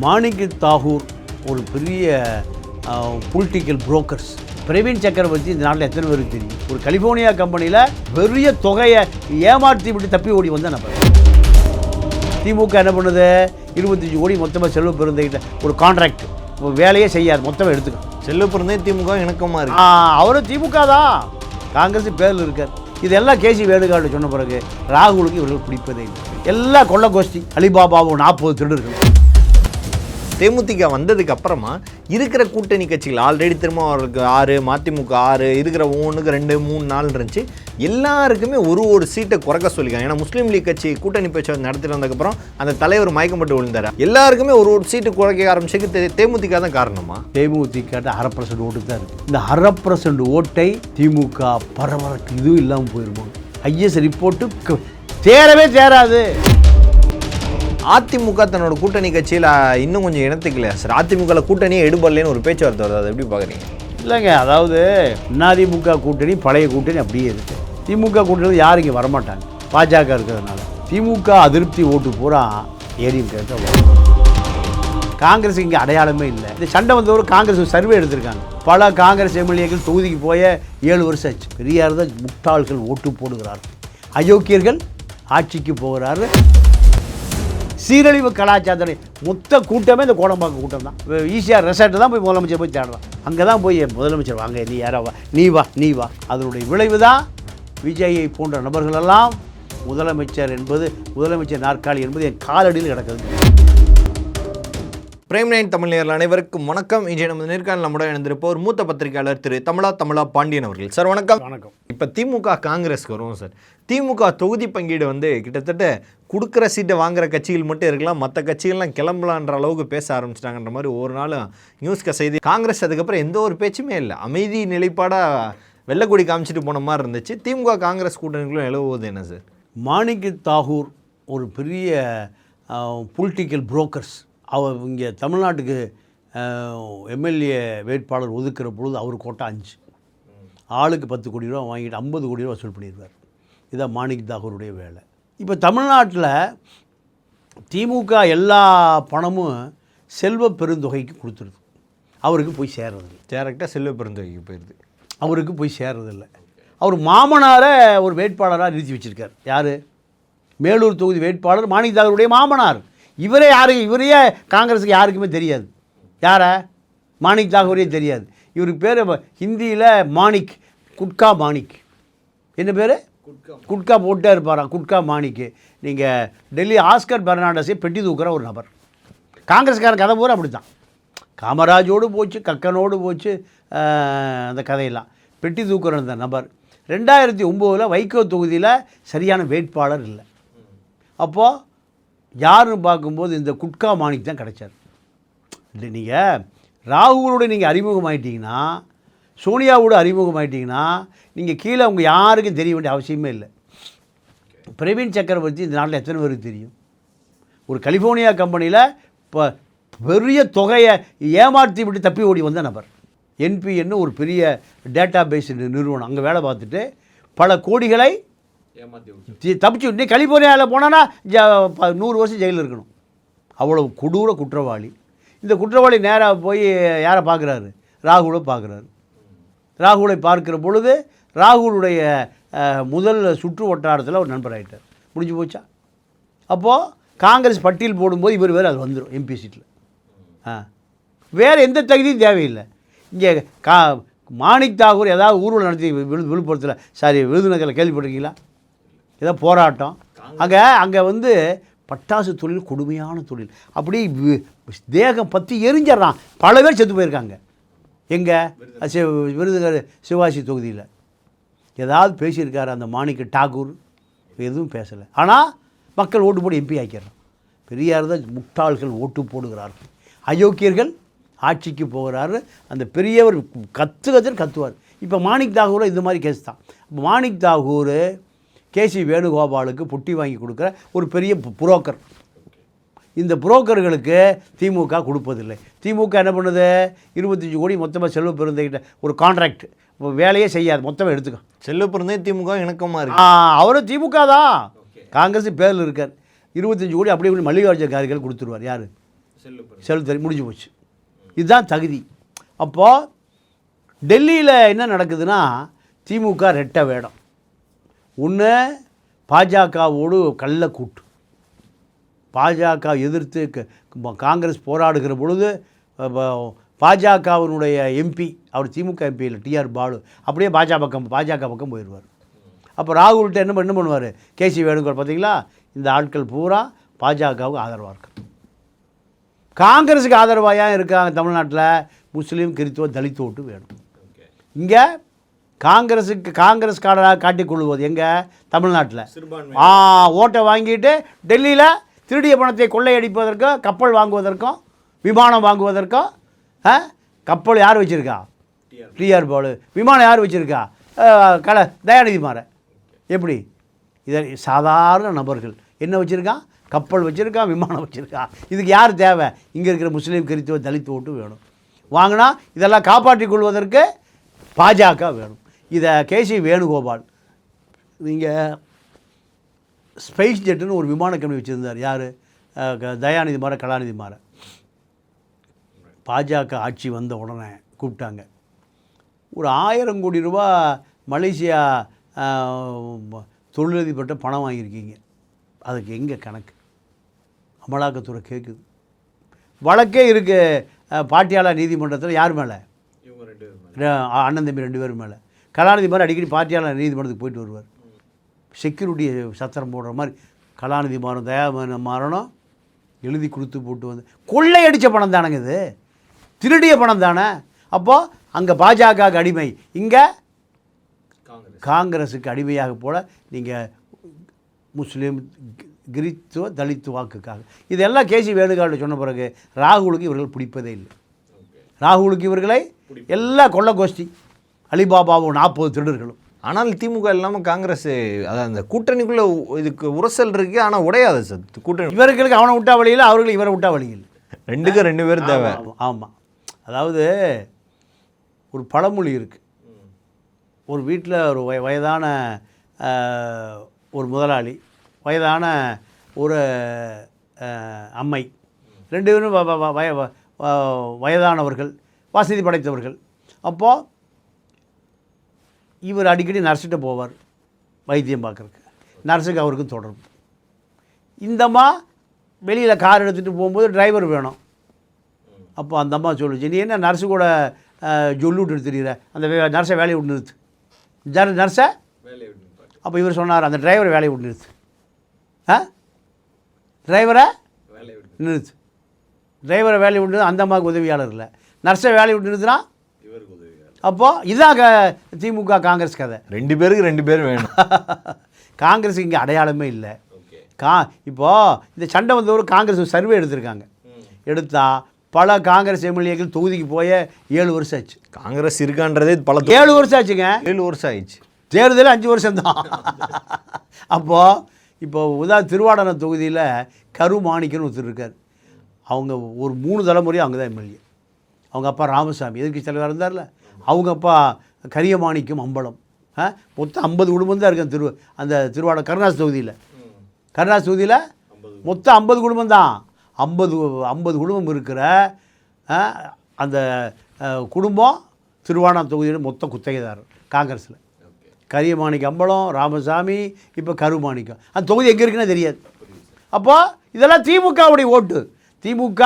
மாணிக் தாகூர் ஒரு பெரிய political brokers. Praveen சக்கரவர்த்தி இந்த நாட்டில் எத்தனை பேருக்கு தெரியும்? ஒரு கலிஃபோர்னியா கம்பெனியில் பெரிய தொகையை ஏமாற்றி விட்டு தப்பி ஓடி வந்த நபர். திமுக என்ன பண்ணுது? 25 கோடி மொத்தமாக செல்வ பெருந்தைகிட்ட ஒரு கான்ட்ராக்ட் வேலையே செய்யாது, மொத்தமாக எடுத்துக்கணும். செல்வ பெருந்தை திமுக இணக்கமாக இருக்கு. அவரும் திமுக தான், காங்கிரஸ் பேரில் இருக்கார். இதெல்லாம் கேசி வேணுகாடு சொன்ன பிறகு ராகுலுக்கு இவர்கள் பிடிப்பதே இல்லை. எல்லாம் கொள்ள கோஷ்டி, அலிபாபாவும் 40 திருடர்கள். தேமுதிக வந்ததுக்கு அப்புறமா இருக்கிற கூட்டணி கட்சிகள் ஆல்ரெடி திருமாவளவனுக்கு 6, மதிமுக 6, இருக்கிற ஒன்றுக்கு 2, 3, 4 இருந்துச்சு. எல்லாருக்குமே ஒரு சீட்டை குறைக்க சொல்லிக்காங்க. ஏன்னா முஸ்லீம் லீக் கட்சி கூட்டணி பேச்சு நடத்திட்டு வந்ததுக்கப்புறம் அந்த தலைவர் மயக்கப்பட்டு விழுந்தார். எல்லாருக்குமே ஒரு சீட்டு குறைக்க ஆரம்பிச்சதுக்கு தேமுதிக தான் காரணமா? தேமுதிக 1/2% ஓட்டு தான் இருக்குது. இந்த 1/2% ஓட்டை திமுக பரவலுக்கு இதுவும் இல்லாமல் போயிருமோ? ஐஎஸ் ரிப்போர்ட்டு தேரவே தேராது. அதிமுக தன்னோட கூட்டணி கட்சியில் இன்னும் கொஞ்சம் இனத்துக்கலையா சார்? அதிமுக கூட்டணியே எடுபடலேன்னு ஒரு பேச்சுவார்த்தை வருது, அதை எப்படி பார்க்குறீங்க? இல்லைங்க, அதாவது அதிமுக கூட்டணி பழைய கூட்டணி அப்படியே இருக்குது. திமுக கூட்டணி யாரும் இங்கே வரமாட்டாங்க, பாஜக இருக்கிறதுனால. திமுக அதிருப்தி ஓட்டு பூரா ஏடிஎம்கே தான் வரும். காங்கிரஸ் இங்கே அடையாளமே இல்லை. இந்த சண்டை வந்தவர் காங்கிரஸ் சர்வே எடுத்திருக்காங்க. பல காங்கிரஸ் எம்எல்ஏக்கள் தொகுதிக்கு போய 7 வருஷம் ஆச்சு. பெரியார் தான் முட்டாள்கள் ஓட்டு போடுகிறார்கள், அயோக்கியர்கள் ஆட்சிக்கு போகிறாரு. சீரழிவு கலாச்சாரத்தை மொத்த கூட்டமே இந்த கோடம்பாக்கம் கூட்டம் தான். ஈஸியாக ரெசார்ட்டு தான் போய் முதலமைச்சர் போய் தேடுறான். அங்கே தான் போய் முதலமைச்சர் வாங்க, நீ யாராவா, நீ வா. அதனுடைய விளைவு தான் விஜயை போன்ற நபர்களெல்லாம் முதலமைச்சர் நாற்காலி என்பது என் காலடியில் கிடக்குது. பிரைம் 9 தமிழ் நேயர்கள் அனைவருக்கும் வணக்கம். இன்றைய நமது நேர்காணல் நம்முடன் இணைந்திருப்போர் மூத்த பத்திரிகையாளர் திரு தமிழா பாண்டியன் அவர்கள். சார் வணக்கம். வணக்கம். இப்போ திமுக காங்கிரஸ்க்கு வருவோம் சார். திமுக தொகுதி பங்கீடு கிட்டத்தட்ட கொடுக்குற சீட்டை வாங்குற கட்சிகள் மட்டும் இருக்கலாம், மற்ற கட்சிகள்லாம் கிளம்பலான்ற அளவுக்கு பேச ஆரம்பிச்சிட்டாங்கன்ற மாதிரி ஒரு நாள் நியூஸ்க்கு செய்தி. காங்கிரஸ் அதுக்கப்புறம் எந்த ஒரு பேச்சுமே இல்லை, அமைதி நிலைப்பாடாக வெள்ளக்கொடி காமிச்சிட்டு போன மாதிரி இருந்துச்சு. திமுக காங்கிரஸ் கூட்டணிகளும் எழுவுவது என்ன சார்? மாணிக் தாகூர் ஒரு பெரிய பொலிட்டிக்கல் புரோக்கர்ஸ். அவர் இங்கே தமிழ்நாட்டுக்கு எம்எல்ஏ வேட்பாளர் ஒதுக்குற பொழுது அவர் கோட்டா 5, ஆளுக்கு 10 கோடி ரூபா வாங்கிட்டு 50 கோடி ரூபா வசூல் பண்ணிடுவார். இதுதான் மாணிக் தாகூருடைய வேலை. இப்போ தமிழ்நாட்டில் திமுக எல்லா பணமும் செல்வ பெருந்தொகைக்கு கொடுத்துருது, அவருக்கு போய் சேர்றதில்லை. டேரெக்டாக செல்வ பெருந்தொகைக்கு போயிடுது, அவருக்கு போய் சேர்றதில்லை. அவர் மாமனாரை ஒரு வேட்பாளராக நிறுத்தி வச்சுருக்கார். யார்? மேலூர் தொகுதி வேட்பாளர் மாணிக் தாகூருடைய மாமனார். இவரையே காங்கிரஸுக்கு யாருக்குமே தெரியாது. யாரை? மாணிக் தாகூரே தெரியாது. இவருக்கு பேர் ஹிந்தியில் மாணிக், குட்கா மாணிக். என்ன பேர்? குட்கா போட்டே இருப்பாராம், குட்கா மாணிக்கு. நீங்கள் டெல்லி ஆஸ்கர் பெர்னாண்டஸை பெட்டி தூக்குற ஒரு நபர். காங்கிரஸ்காரன் கதை பூரா அப்படி தான். காமராஜோடு போச்சு, கக்கனோடு போச்சு அந்த கதையெல்லாம். பெட்டி தூக்குற அந்த நபர் 2009 வைகோ தொகுதியில் சரியான வேட்பாளர் இல்லை. அப்போது யாருன்னு பார்க்கும்போது இந்த குட்கா மாணிக் தான் கிடைச்சார். இல்லை, நீங்கள் ராகுலோடு நீங்கள் அறிமுகமாயிட்டீங்கன்னா, சோனியாவோடு அறிமுகமாயிட்டீங்கன்னா, நீங்கள் கீழே அவங்க யாருக்கும் தெரிய வேண்டிய அவசியமே இல்லை. பிரவீன் சக்கரவர்த்தி இந்த நாட்டில் எத்தனை பேருக்கு தெரியும்? ஒரு கலிஃபோர்னியா கம்பெனியில் இப்போ பெரிய தொகையை ஏமாற்றி விட்டு தப்பி ஓடி வந்த நபர். என்பின்னு ஒரு பெரிய டேட்டா பேஸ் நிறுவனம், அங்கே வேலை பார்த்துட்டு பல கோடிகளை தப்பிச்சு விட்டு கலிஃபோர்னியாவில் போனான்னா 100 வருஷம் ஜெயிலில் இருக்கணும். அவ்வளோ கொடூர குற்றவாளி. இந்த குற்றவாளி நேராக போய் யாரை பார்க்குறாரு? ராகுலை பார்க்குறாரு. ராகுலை பார்க்குற பொழுது ராகுலுடைய முதல் சுற்று வட்டாரத்தில் ஒரு நண்பர் ஆகிட்டார். முடிஞ்சு போச்சா? அப்போது காங்கிரஸ் பட்டியல் போடும்போது இவர் வேறு அது வந்துடும் எம்பி சீட்டில். வேறு எந்த தகுதியும் தேவையில்லை. இங்கே மாணிக் தாகூர் ஏதாவது ஊர்வலம் நடத்தி விழுப்புரத்தில் விருதுநகரில் கேள்விப்பட்டிருக்கீங்களா? ஏதோ போராட்டம். அங்கே பட்டாசு தொழில் கொடுமையான தொழில். அப்படி தேகம் பற்றி எரிஞ்சிடறான். பல பேர் செத்து போயிருக்காங்க. எங்கே? விருதுநகர் சிவாஜி தொகுதியில். ஏதாவது பேசியிருக்காரு அந்த மாணிக் தாகூர்? எதுவும் பேசலை. ஆனால் மக்கள் ஓட்டு போட்டு எம்பி ஆக்கிடுறான். பெரியார் தான் முட்டாள்கள் ஓட்டு போடுகிறார்கள், அயோக்கியர்கள் ஆட்சிக்கு போகிறாரு. அந்த பெரியவர் கத்துவார். இப்போ மாணிக் தாகூர் இந்த மாதிரி கேஸ் தான். மாணிக் தாகூர் கேசி வேணுகோபாலுக்கு பொட்டி வாங்கி கொடுக்குற ஒரு பெரிய புரோக்கர். இந்த புரோக்கர்களுக்கு திமுக கொடுப்பதில்லை. திமுக என்ன பண்ணுது? 25 கோடி மொத்தமாக செல்வ பெருந்தைகிட்ட ஒரு கான்ட்ராக்ட் வேலையே செய்யாது, மொத்தமாக எடுத்துக்கோ. செல்வ பெருந்தை திமுக இணக்கமாக இருக்கு. அவரும் திமுக தான், காங்கிரஸ் பேரில் இருக்கார். 25 கோடி அப்படியே மல்லிகார்ஜுன கார்கே கொடுத்துருவார். யார்? செலுத்தறி முடிஞ்சு போச்சு. இதுதான் தகுதி. அப்போது டெல்லியில் என்ன நடக்குதுன்னா திமுக ரெட்டை வேடம். ஒன்று பாஜகவோடு கள்ள கூட்டு, பாஜக எதிர்த்து காங்கிரஸ் போராடுகிற பொழுது பாஜகவினுடைய எம்பி, அவர் திமுக எம்பி இல்லை, டிஆர் பாலு, அப்படியே பாஜக பக்கம் போயிடுவார். அப்போ ராகுல்கிட்ட என்ன பண்ணுவார், கேசி வேணுங்கோபால் பார்த்தீங்களா, இந்த ஆட்கள் பூரா பாஜகவுக்கு ஆதரவாக இருக்காங்க. காங்கிரஸுக்கு ஆதரவாக இருக்காங்க தமிழ்நாட்டில் முஸ்லீம், கிறித்துவ, தலித் ஓட்டு வேணும். இங்கே காங்கிரஸ் காரராக காட்டிக்கொள்வது எங்கே, தமிழ்நாட்டில் ஓட்டை வாங்கிட்டு டெல்லியில் திருடிய பணத்தை கொள்ளையடிப்பதற்கும், கப்பல் வாங்குவதற்கும், விமானம் வாங்குவதற்கும், கப்பல் யார் வச்சுருக்கா, டிஆர் பாலு, விமானம் யார் வச்சுருக்கா, தயாநிதி மாறன். எப்படி இதை சாதாரண நபர்கள் என்ன வச்சுருக்கான், கப்பல் வச்சுருக்கான், விமானம் வச்சுருக்கான். இதுக்கு யார் தேவை, இங்கே இருக்கிற முஸ்லீம், கிறித்துவ, தலித் ஓட்டு வேணும். வாங்கினா இதெல்லாம் காப்பாற்றிக் கொள்வதற்கு பாஜக வேணும். இதை கேசி வேணுகோபால், நீங்கள் ஸ்பைஸ் ஜெட்டுன்னு ஒரு விமான கம்பெனி வச்சுருந்தார். யார், தயாநிதி மாறன், கலாநிதி மாறன். பாஜக ஆட்சி வந்த உடனே கூப்பிட்டாங்க, ஒரு 1000 கோடி ரூபா மலேசியா தொழிலதிபர்கிட்ட பணம் வாங்கியிருக்கீங்க, அதுக்கு எங்கே கணக்கு, அமலாக்கத்துறை கேட்குது. வழக்கே இருக்குது பாட்டியாலா நீதிமன்றத்தில். யார் மேலே, அண்ணன் தம்பி 2 பேர் மேலே. கலாநிதி மாதிரி அடிக்கடி பாட்டியாலா நீதிமன்றத்துக்கு போயிட்டு வருவார். செக்யூரிட்டி சத்திரம் போடுற மாதிரி கலாநிதி மாறன், மாறனும் எழுதி கொடுத்து போட்டு வந்து கொள்ளையடித்த பணம் தானங்க இது, திருடிய பணம் தானே. அப்போது அங்கே பாஜகவுக்கு அடிமை, இங்கே காங்கிரஸுக்கு அடிமையாக போல நீங்கள் முஸ்லீம், கிறித்துவ, தலித் வாக்குக்காக. இதெல்லாம் கேசி வேணுகோபால் சொன்ன பிறகு ராகுலுக்கு இவர்கள் பிடிப்பதே இல்லை. ராகுலுக்கு இவர்களை எல்லா கொள்ள கோஷ்டி, அலிபாபாவும் 40 திருடர்களும். ஆனால் திமுக இல்லாமல் காங்கிரஸ், அதான் அந்த கூட்டணிக்குள்ளே இதுக்கு உரசல் இருக்குது, ஆனால் உடையாது சார் கூட்டணி. இவர்களுக்கு அவனை விட்டா வழியில், அவர்களுக்கு இவரை விட்டா வழியில். 2 பேர் தேவை. ஆமாம், அதாவது ஒரு பழமொழி இருக்குது. ஒரு வீட்டில் ஒரு வயதான ஒரு முதலாளி, வயதான ஒரு அம்மை, 2 பேரும் வயதானவர்கள், வசதி படைத்தவர்கள். அப்போது இவர் அடிக்கடி நர்ஸுகிட்ட போவார் வைத்தியம் பார்க்குறக்கு. நர்ஸுக்கு அவருக்கு தொடர்பு. இந்தம்மா வெளியில் கார் எடுத்துகிட்டு போகும்போது டிரைவர் வேணும். அப்போ அந்த அம்மா சொல்லுச்சு, நீ என்ன நர்ஸு கூட ஜொல்லு விட்டு தெரியுற, அந்த நர்ஸை வேலையை விட்டு நிறுத்து, நர்ஸை. அப்போ இவர் சொன்னார், அந்த டிரைவரை வேலையை விட்டு நிறுத்து, டிரைவரை நிறுத்து. டிரைவரை வேலையை விட்டு, அந்த அம்மாவுக்கு உதவியாளர் இல்லை, நர்ஸை வேலையை விட்டு நிறுத்துனா. அப்போது இதுதான் திமுக காங்கிரஸ் கதை. 2 பேருக்கு 2 பேர் வேணும். காங்கிரஸுக்கு இங்கே அடையாளமே இல்லை. இப்போது இந்த சண்டை வந்தவர் காங்கிரஸ் சர்வே எடுத்திருக்காங்க. எடுத்தால் பல காங்கிரஸ் எம்எல்ஏக்கள் தொகுதிக்கு போய 7 வருஷம் ஆச்சு. காங்கிரஸ் இருக்கான்றதே பல 7 வருஷம் ஆச்சுங்க. 7 வருஷம் ஆயிடுச்சு. தேர்தல் 5 வருஷம்தான். இப்போது திருவாடனை தொகுதியில் கருமாணிக்கன்னு ஒருத்தர் இருக்கார். அவங்க ஒரு 3 தலைமுறையும் அவங்க தான் எம்எல்ஏ. அவங்க அப்பா ராமசாமி எதிர்க்கட்சி தலைவராக இருந்தார்ல, அவங்க அப்பா கரியமாணிக்கம் அம்பலம். மொத்தம் 50 குடும்பம் தான் இருக்கு அந்த திருவாட கருணாஸ் தொகுதியில். கருணாஸ் தொகுதியில் மொத்தம் 50 குடும்பம் தான். 50 குடும்பம் இருக்கிற அந்த குடும்பம் திருவானா தொகுதியில் மொத்தம் குத்தகைதாரர் காங்கிரஸில். கரியமாணிக்கம் அம்பலம், ராமசாமி, இப்போ கருமாணிக்கம். அந்த தொகுதி எங்கே இருக்குன்னு தெரியாது. அப்போது இதெல்லாம் திமுகவுடைய ஓட்டு. திமுக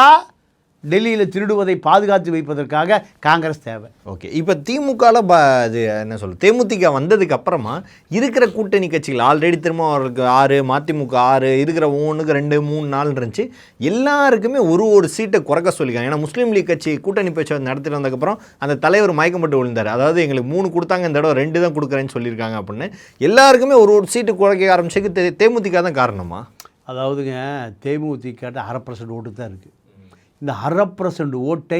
டெல்லியில் திருடுவதை பாதுகாத்து வைப்பதற்காக காங்கிரஸ் தேவை. ஓகே, இப்போ திமுகவில் இது என்ன சொல்கிறது, தேமுதிக வந்ததுக்கு அப்புறமா இருக்கிற கூட்டணி கட்சிகள் ஆல்ரெடி திரும்ப அவருக்கு 6, மதிமுக 6, இருக்கிற ஒவ்வொன்றுக்கு 2, 3, 4 இருந்துச்சு. எல்லாருக்குமே ஒரு சீட்டை குறைக்க சொல்லியிருக்காங்க. ஏன்னா முஸ்லீம் லீக் கட்சி கூட்டணி பேச்சு நடத்திட்டு வந்ததுக்கப்புறம் அந்த தலைவர் மயக்கப்பட்டு விழுந்தார். அதாவது எங்களுக்கு 3 கொடுத்தாங்க, இந்த தடவை 2 தான் கொடுக்குறேன்னு சொல்லியிருக்காங்க அப்படின்னு. எல்லாருக்குமே ஒரு சீட்டு குறைக்க ஆரம்பிச்சதுக்கு தேமுதிக தான் காரணமா? அதாவதுங்க, தேமுதிக 1/2% ஓட்டு தான் இருக்குது. இந்த 1/2% ஓட்டை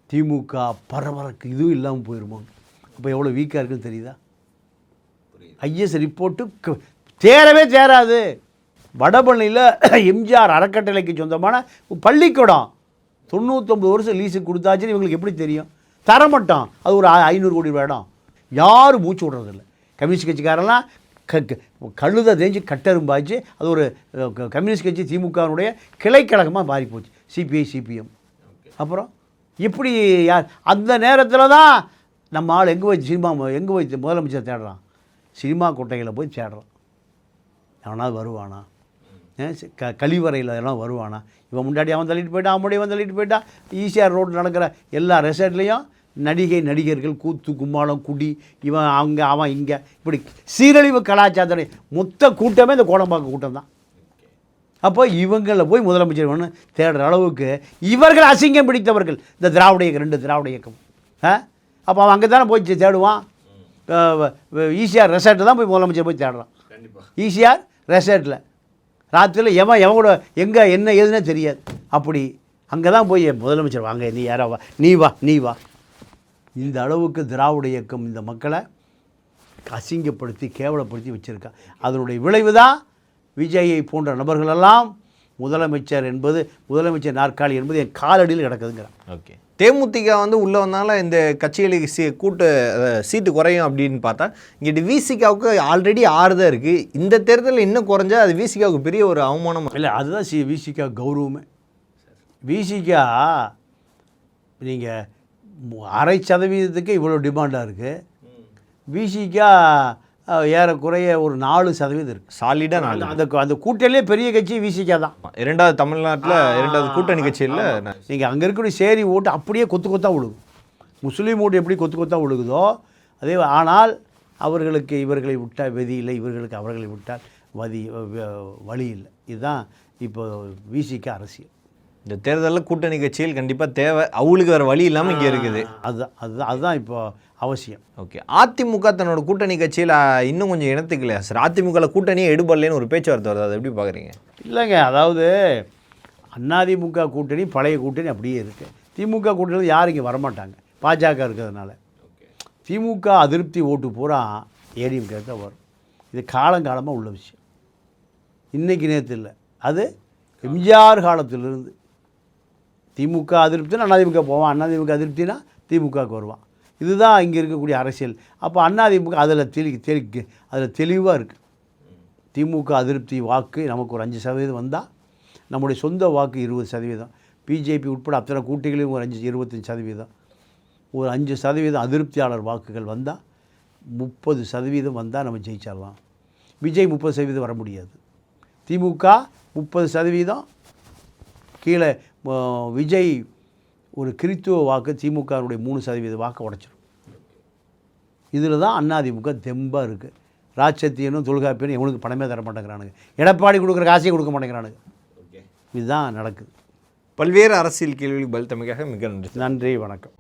திமுக பரபரக்கு இதுவும் இல்லாமல் போயிடுமோ. அப்போ எவ்வளோ வீக்காக இருக்குன்னு தெரியுதா? ஐஎஸ் ரிப்போர்ட்டு தேராது. வடபழனியில் எம்ஜிஆர் அறக்கட்டளைக்கு சொந்தமான பள்ளிக்கூடம் 99 வருஷம் லீஸுக்கு கொடுத்தாச்சுன்னு இவங்களுக்கு எப்படி தெரியும்? தரமாட்டோம். அது ஒரு 500 கோடி ரூபாய் இடம். யாரும் மூச்சு விடுறதில்ல. கம்யூனிஸ்ட் கட்சிக்காரெல்லாம் கழுதை தேஞ்சு கட்டெரும்பாச்சு. அது ஒரு கம்யூனிஸ்ட் கட்சி திமுகவுடைய கிளைக்கழகமாக மாறி போச்சு. CPI CPM. அப்புறம் எப்படி யார் அந்த நேரத்தில் தான் நம்ம ஆள் எங்கே போய் எங்கே போய் முதலமைச்சர் தேடுறான்? சினிமா கொட்டைகளை போய் தேடுறான். எவனாவது வருவானா? கழிவறையில் எல்லாம் வருவானா? இவன் முன்னாடி அவன் தள்ளிட்டு போயிட்டான், அவன் முன்னாடி அவன் தள்ளிட்டு போயிட்டான். ஈசிஆர் ரோடு நடக்கிற எல்லா ரெசார்ட்லேயும் நடிகர்கள் கூத்து கும்மாளம் குடி இவன் அங்கே அவன் இங்கே இப்படி சீரழிவு கலாச்சாரத்துடைய மொத்த கூட்டமே இந்த கோடம்பாக்கம் கூட்டம் தான். அப்போ இவங்களை போய் முதலமைச்சர் ஒன்று தேடுற அளவுக்கு இவர்கள் அசிங்கம் பிடித்தவர்கள் இந்த திராவிட இயக்கம், 2 திராவிட இயக்கம். அப்போ அவன் அங்கே தானே போய் தேடுவான். ஈசிஆர் ரெசார்ட்டில் தான் போய் முதலமைச்சர் போய் தேடுறான். ஈசிஆர் ரெசார்ட்டில் ராத்திரியில் எவன் கூட எங்கே என்ன ஏதுன்னே தெரியாது. அப்படி அங்கே தான் போய் முதலமைச்சர் வாங்க, நீ யாரா வா, நீ வா. இந்த அளவுக்கு திராவிட இயக்கம் இந்த மக்களை அசிங்கப்படுத்தி கேவலப்படுத்தி வச்சுருக்கா. அதனுடைய விளைவு தான் விஜயை போன்ற நபர்களெல்லாம் முதலமைச்சர் நாற்காலி என்பது என் காலடியில் கிடக்குதுங்கிறான். ஓகே, தேமுதிக உள்ளே வந்தாலும் இந்த கட்சிகளுக்கு சீட்டு குறையும் அப்படின்னு பார்த்தா இங்கிட்டு விசிகாவுக்கு ஆல்ரெடி 6 தான் இருக்குது. இந்த தேர்தலில் இன்னும் குறைஞ்சா அது விசிகாவுக்கு பெரிய ஒரு அவமானம் இல்லை. அதுதான் விசிகா கௌரவமே. விசிகா நீங்கள் 0.5% இவ்வளோ டிமாண்டாக இருக்குது. விசிகா ஏறக்குறைய ஒரு 4% இருக்குது. சாலிடாக 4. அந்த கூட்டணியிலே பெரிய கட்சி விசிகா தான். 2வது தமிழ்நாட்டில் 2வது கூட்டணி கட்சியில் நீங்கள் அங்கே இருக்கக்கூடிய சேரி ஓட்டு அப்படியே கொத்து கொத்தாக விழுகும். முஸ்லீம் ஓட்டு எப்படி கொத்து கொத்தாக விழுகுதோ அதே. ஆனால் அவர்களுக்கு இவர்களை விட்டால் விதி இல்லை, இவர்களுக்கு அவர்களை விட்டால் வழி இல்லை. இதுதான் இப்போ விசிகா அரசியல். இந்த தேர்தலில் கூட்டணி கட்சியில் கண்டிப்பாக தேவை. அவங்களுக்கு வேறு வழி இல்லாமல் இங்கே இருக்குது. அதுதான் இப்போ அவசியம். ஓகே, அதிமுக தன்னோட கூட்டணி கட்சியில் இன்னும் கொஞ்சம் இனத்துக்கலையா சார்? அதிமுகவில் கூட்டணியே எடுபடலேன்னு ஒரு பேச்சுவார்த்தை வருது, அதை எப்படி பார்க்குறீங்க? இல்லைங்க, அதாவது அதிமுக கூட்டணி பழைய கூட்டணி அப்படியே இருக்குது. திமுக கூட்டணி யாரும் இங்கே வரமாட்டாங்க, பாஜக இருக்கிறதுனால. திமுக அதிருப்தி ஓட்டு பூரா ஏடிஎம்கே தான் வரும். இது காலங்காலமாக உள்ள விஷயம். இன்றைக்கி நேற்று இல்லை, அது எம்ஜிஆர் காலத்திலிருந்து. திமுக அதிருப்தினா அதிமுக போவான், அதிமுக அதிருப்தினா திமுகவுக்கு வருவான். இதுதான் இங்கே இருக்கக்கூடிய அரசியல். அப்போ அதிமுக அதில் தெளிவாக இருக்குது. திமுக அதிருப்தி வாக்கு நமக்கு ஒரு 5% வந்தால் நம்முடைய சொந்த வாக்கு 20%. பிஜேபி உட்பட அத்தனை கூட்டிகளையும் ஒரு 25%. ஒரு 5% அதிருப்தியாளர் வாக்குகள் வந்தால் 30% வந்தால் நம்ம ஜெயிச்சிடலாம். விஜய் 30% வர முடியாது. திமுக 30% கீழே. விஜய் ஒரு கிறித்துவ வாக்கு திமுகவுடைய 3% வாக்கு உடைச்சிடும். இதில் தான் அதிமுக தெம்பாக இருக்குது. ராட்சத்தியனும் தொல்காப்பியனும் எவனுக்கு பணமே தர மாட்டேங்கிறானுங்க. எடப்பாடி கொடுக்குற காசையே கொடுக்க மாட்டேங்கிறானுங்க. இதுதான் நடக்குது. பல்வேறு அரசியல் கேள்விகளுக்கு பதில் தமிழக மிக நன்றி. நன்றி, வணக்கம்.